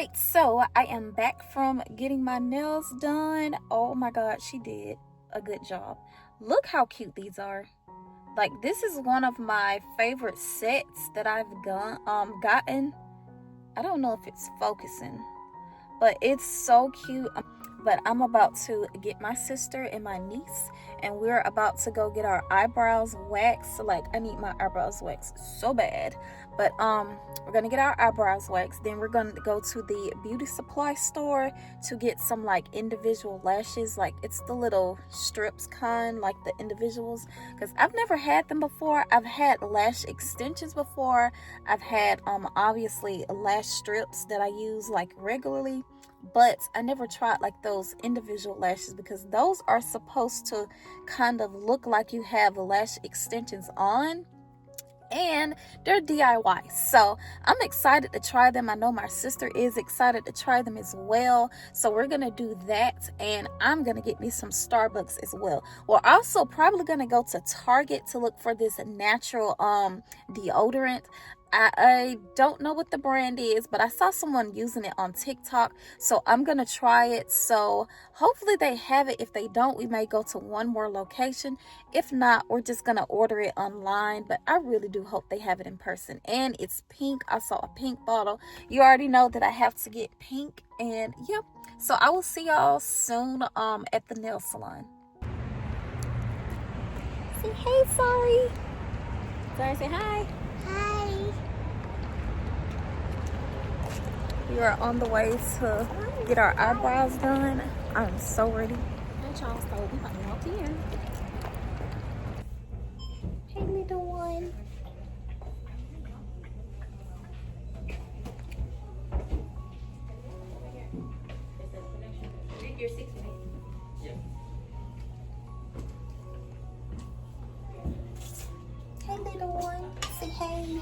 Alright, so I am back from getting my nails done. Oh my god, she did a good job. Look how cute these are. Like, this is one of my favorite sets that I've gotten. I don't know if it's focusing, but it's so cute. But I'm about to get my sister and my niece, and we're about to go get our eyebrows waxed. Like, I need my eyebrows waxed so bad. But we're gonna get our eyebrows waxed. Then we're gonna go to the beauty supply store to get some like individual lashes. Like, it's the little strips kind, like the individuals, because I've never had them before. I've had lash extensions before. I've had obviously lash strips that I use like regularly, but I never tried like those individual lashes, because those are supposed to kind of look like you have lash extensions on, and they're DIY. So I'm excited to try them. I know my sister is excited to try them as well. So we're gonna do that, and I'm gonna get me some Starbucks as well. We're also probably gonna go to Target to look for this natural deodorant. I don't know what the brand is, but I saw someone using it on TikTok, so I'm gonna try it. So hopefully they have it. If they don't, we may go to one more location. If not, we're just gonna order it online, but I really do hope they have it in person. And it's pink. I saw a pink bottle. You already know that I have to get pink, and yep. So I will see y'all soon at the nail salon. Say hey, sorry. Sorry, say hi. Hi. We are on the way to get our eyebrows done. I'm so ready. Hi, y'all. So we about to walk in. Hey, little one. You're 6 feet. Yep. Hey, little one. Say hey.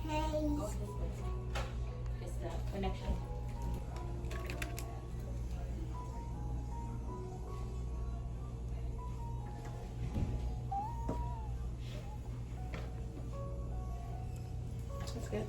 Hey. Just the connection. That's good.